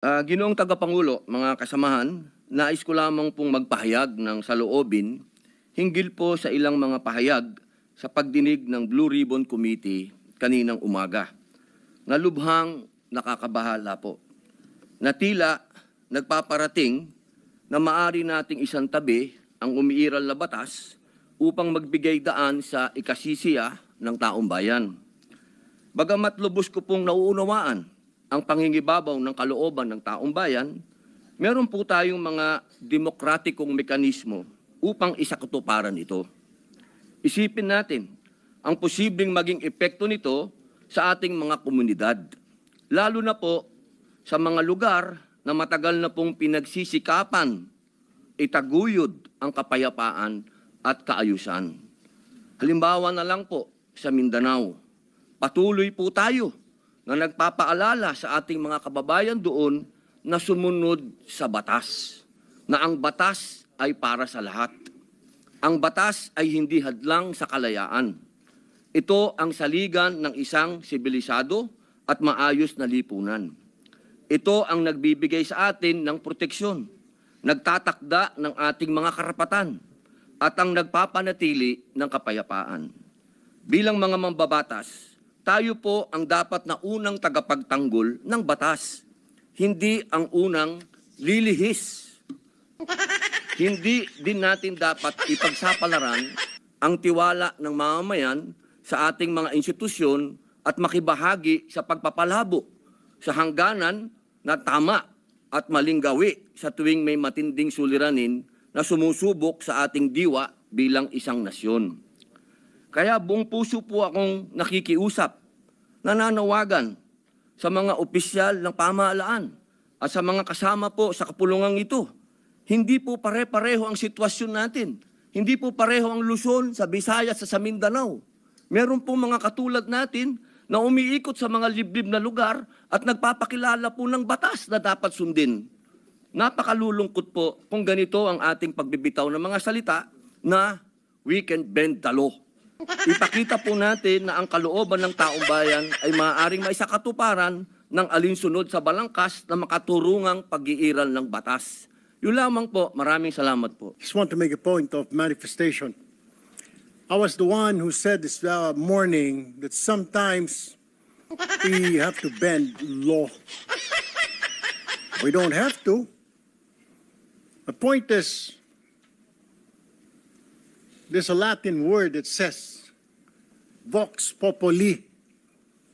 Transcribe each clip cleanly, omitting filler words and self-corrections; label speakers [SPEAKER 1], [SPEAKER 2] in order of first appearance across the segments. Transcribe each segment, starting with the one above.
[SPEAKER 1] Ginoong Tagapangulo, mga kasamahan, nais ko lamang pong magpahayag ng saloobin hinggil po sa ilang mga pahayag sa pagdinig ng Blue Ribbon Committee kaninang umaga. Na lubhang nakakabahala po. Na tila nagpaparating na maari nating isang tabi ang umiiral na batas upang magbigay daan sa ikasisiya ng taong bayan. Bagamat lubos ko pong nauunawaan ang pangingibabaw ng kalooban ng taong bayan, meron po tayong mga demokratikong mekanismo upang isakatuparan ito. Isipin natin ang posibleng maging epekto nito sa ating mga komunidad, lalo na po sa mga lugar na matagal na pong pinagsisikapan itaguyod ang kapayapaan at kaayusan. Halimbawa na lang po sa Mindanao, patuloy po tayo na nagpapaalala sa ating mga kababayan doon na sumunod sa batas, na ang batas ay para sa lahat. Ang batas ay hindi hadlang sa kalayaan. Ito ang saligan ng isang sibilisado at maayos na lipunan. Ito ang nagbibigay sa atin ng proteksyon, nagtatakda ng ating mga karapatan, at ang nagpapanatili ng kapayapaan. Bilang mga mambabatas, tayo po ang dapat na unang tagapagtanggol ng batas, hindi ang unang lilihis. Hindi din natin dapat ipagsapalaran ang tiwala ng mamamayan sa ating mga institusyon at makibahagi sa pagpapalabo sa hangganan na tama at maling gawi sa tuwing may matinding suliranin na sumusubok sa ating diwa bilang isang nasyon. Kaya buong puso po akong nakikiusap, nananawagan sa mga opisyal ng pamahalaan at sa mga kasama po sa kapulungang ito. Hindi po pare-pareho ang sitwasyon natin. Hindi po pareho ang Luzon, sa Visayas, sa Mindanao. Meron po mga katulad natin na umiikot sa mga liblib na lugar at nagpapakilala po ng batas na dapat sundin. Napakalulungkot po kung ganito ang ating pagbibitaw ng mga salita na we can bend the law. Ipakita po natin na ang kalooban ng taong bayan ay maaaring maisakatuparan ng alinsunod sa balangkas na makaturungang pag-iiral ng batas. Yun lamang po. Maraming salamat po.
[SPEAKER 2] Just want to make a point of manifestation. I was the one who said this morning that sometimes we have to bend law. We don't have to. The point is, there's a Latin word that says, vox populi,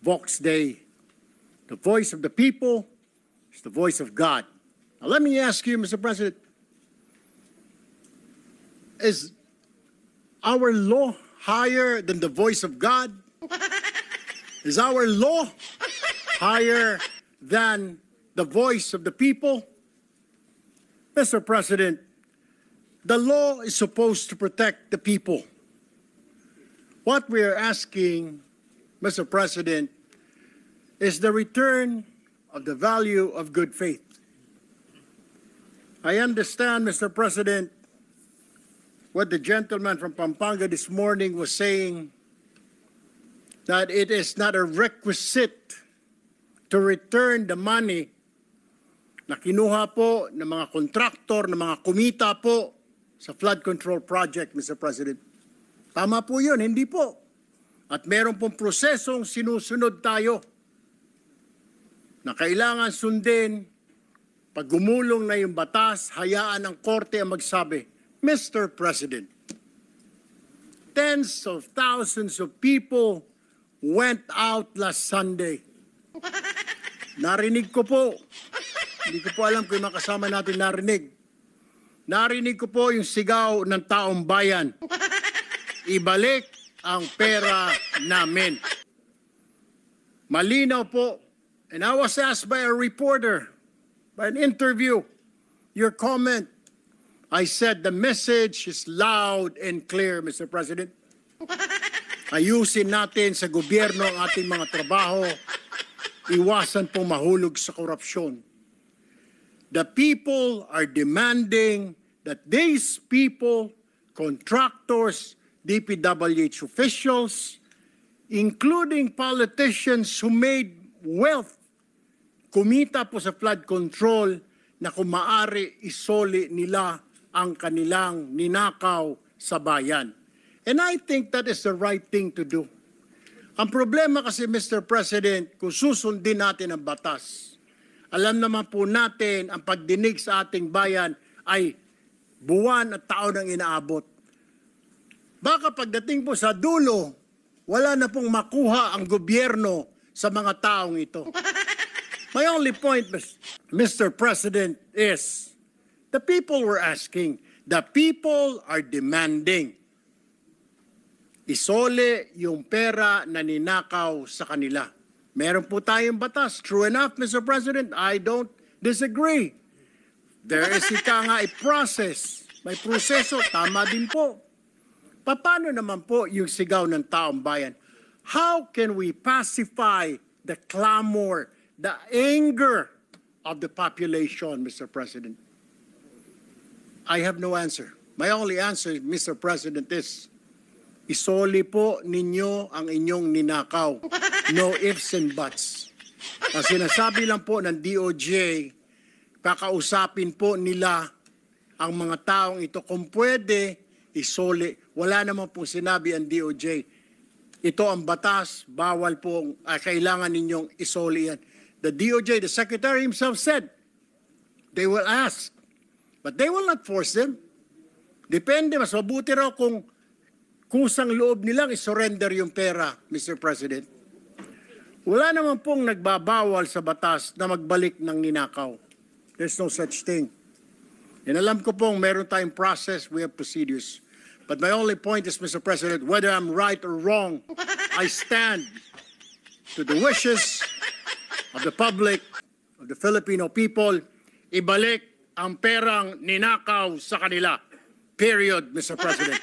[SPEAKER 2] vox Dei. The voice of the people is the voice of God. Now let me ask you, Mr. President, is our law higher than the voice of God? Is our law higher than the voice of the people? Mr. President, the law is supposed to protect the people. What we are asking, Mr. President, is the return of the value of good faith. I understand, Mr. President, what the gentleman from Pampanga this morning was saying, that it is not a requisite to return the money na kinuha po ng mga kontraktor, ng mga kumita po sa flood control project, Mr. President. Tama po yun, hindi po. At meron pong prosesong sinusunod tayo na kailangan sundin. Pag gumulong na yung batas, hayaan ng korte ang magsabi, Mr. President, tens of thousands of people went out last Sunday. Narinig ko po. Hindi ko po alam kung yung makasama natin narinig. Narinig ko po yung sigaw ng taong bayan. Ibalik ang pera namin. Malinaw po. And I was asked by a reporter, by an interview, your comment. I said the message is loud and clear, Mr. President. Ayusin natin sa gobyerno ang ating mga trabaho. Iwasan pong mahulog sa korupsyon. The people are demanding that these people, contractors, DPWH officials, including politicians who made wealth kumita po sa flood control na kung maaari isoli nila ang kanilang ninakaw sa bayan. And I think that is the right thing to do. Ang problema kasi, Mr. President, kung susundin natin ang batas, alam naman po natin ang pagdinig sa ating bayan ay buwan at taon ang inaabot. Baka pagdating po sa dulo, wala na pong makuha ang gobyerno sa mga taong ito. My only point, Mr. President, is the people were asking, the people are demanding. Isole yung pera na ninakaw sa kanila. Meron po tayong batas. True enough, Mr. President, I don't disagree. There is a process. May proseso, tama din po. Paano naman po yung sigaw ng taong bayan? How can we pacify the clamor, the anger of the population, Mr. President? I have no answer. My only answer, Mr. President, is isoli po ninyo ang inyong ninakaw. No ifs and buts. Ang sinasabi lang po ng DOJ, kakausapin po nila ang mga taong ito. Kung pwede, isoli. Wala naman po sinabi ang DOJ. Ito ang batas, bawal po, kailangan ninyong isoli yan. The DOJ, the Secretary himself said, they will ask, but they will not force them. Depende, mas mabuti raw kung kusang loob nilang isurrender yung pera, Mr. President. Wala naman pong nagbabawal sa batas na magbalik ng ninakaw. There's no such thing. And alam ko pong meron tayong process, we have procedures. But my only point is, Mr. President, whether I'm right or wrong, I stand to the wishes of the public, of the Filipino people, ibalik ang perang ninakaw sa kanila. Period, Mr. President.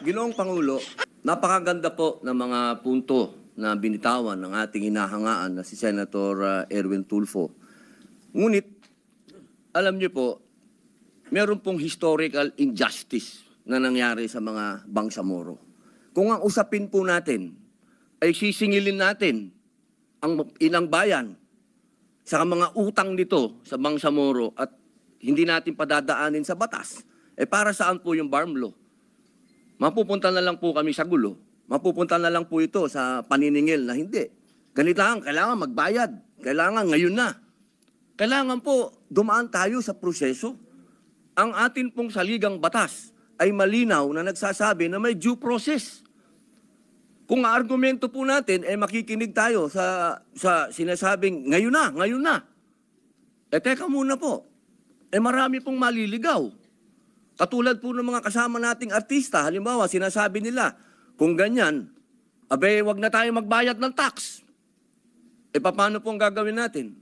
[SPEAKER 1] Ginoong Pangulo, napakaganda po ng mga punto na binitawan ng ating hinahangaan na si Senator Erwin Tulfo. Ngunit, alam niyo po, meron pong historical injustice na nangyari sa mga Bangsamoro. Kung ang usapin po natin ay sisingilin natin ang ilang bayan sa mga utang nito sa Bangsamoro at hindi natin padadaanin sa batas, para saan po yung BARM law? Mapupunta na lang po kami sa gulo. Mapupunta na lang po ito sa paniningil na hindi. Ganito lang, kailangan magbayad. Kailangan ngayon na. Kailangan po dumaan tayo sa proseso. Ang atin pong saligang batas ay malinaw na nagsasabi na may due process. Kung ang argumento po natin ay makikinig tayo sa sinasabing ngayon na. Teka muna po. Marami pong maliligaw. Katulad po ng mga kasama nating artista, halimbawa, sinasabi nila, kung ganyan, wag na tayo magbayad ng tax. Paano po ang gagawin natin?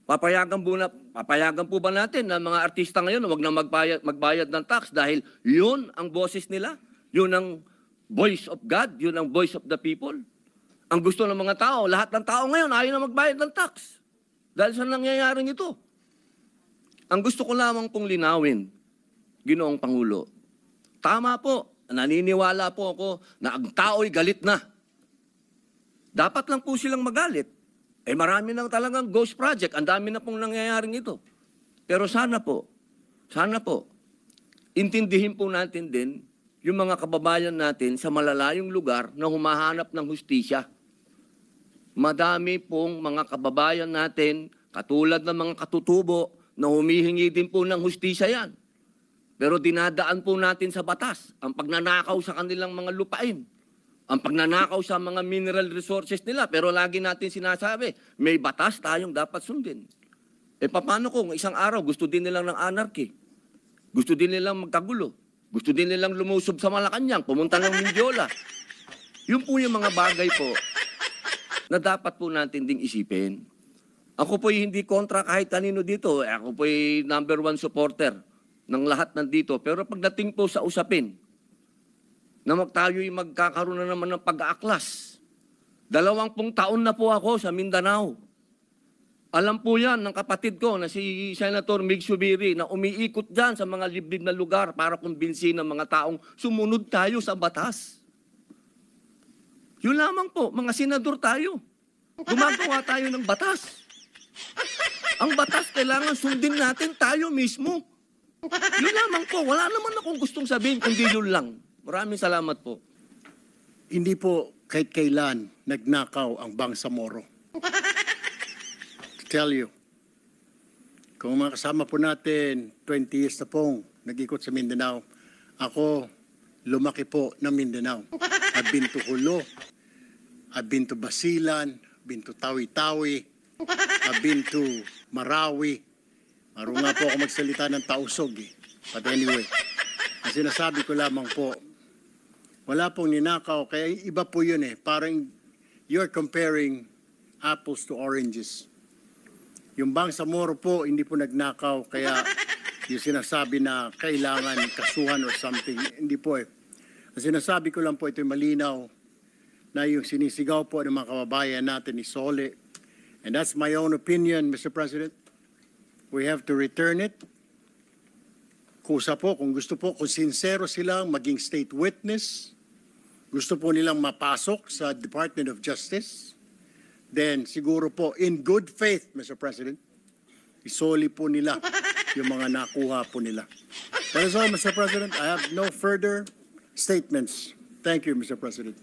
[SPEAKER 1] Papayagan po ba natin na mga artista ngayon wag na magbayad ng tax dahil yun ang boses nila? Yun ang voice of God? Yun ang voice of the people? Ang gusto ng mga tao, lahat ng tao ngayon ayaw na magbayad ng tax. Dahil sa nangyayaring ito. Ang gusto ko lamang pong linawin, Ginoong Pangulo, tama po, naniniwala po ako na ang tao'y galit na. Dapat lang po silang magalit. Marami nang talagang ghost project. Ang dami na pong nangyayaring ito. Pero sana po, intindihin po natin din yung mga kababayan natin sa malalayong lugar na humahanap ng hustisya. Madami pong mga kababayan natin, katulad ng mga katutubo, na humihingi din po ng hustisya yan. Pero dinadaan po natin sa batas ang pagnanakaw sa kanilang mga lupain, ang pagnanakaw sa mga mineral resources nila. Pero lagi natin sinasabi, may batas tayong dapat sundin. Paano kung isang araw gusto din nilang ng anarchy? Gusto din nilang magkagulo? Gusto din nilang lumusob sa Malacanang, pumunta ng Mindiola? Yun po yung mga bagay po na dapat po natin ding isipin. Ako po'y hindi kontra kahit kanino dito. Ako po'y number 1 supporter ng lahat nandito. Pero pagdating po sa usapin, na tayo'y magkakaroon na naman ng pag-aaklas. 20 taon na po ako sa Mindanao. Alam po yan ng kapatid ko na si Senator Mig Subiri na umiikot dyan sa mga liblib na lugar para kumbinsin ng mga taong sumunod tayo sa batas. Yun lamang po, mga senador tayo. Gumagawa tayo ng batas. Ang batas kailangan sundin natin tayo mismo. Yun lamang po. Wala naman akong gustong sabihin, kundi yun lang. Maraming salamat po.
[SPEAKER 2] Hindi po kahit kailan nagnakaw ang Bangsamoro. To tell you, kung mga kasama po natin, 20 years na pong nag-ikot sa Mindanao, ako lumaki po ng Mindanao. I've been to Hulo, I've been to Basilan, been to Tawi-Tawi, I've been to Marawi. Marunong nga po ako magsalita ng Tausog eh. But anyway, ang sinasabi ko lamang po, wala pong ninakaw, kaya iba po yun eh. Parang you're comparing apples to oranges. Yung Bangsamoro po, hindi po nagnakaw, kaya yung sinasabi na kailangan kasuhan or something, hindi po eh. Ang sinasabi ko lang po, ito yung malinaw, na yung sinisigaw po ng mga kababayan natin ni Sole. And that's my own opinion, Mr. President. We have to return it. Kusa po, kung gusto po, kung sincero silang maging state witness, gusto po nilang mapasok sa Department of Justice, then siguro po, in good faith, Mr. President, isoli po nila yung mga nakuha po nila. That is all, Mr. President. I have no further statements. Thank you, Mr. President.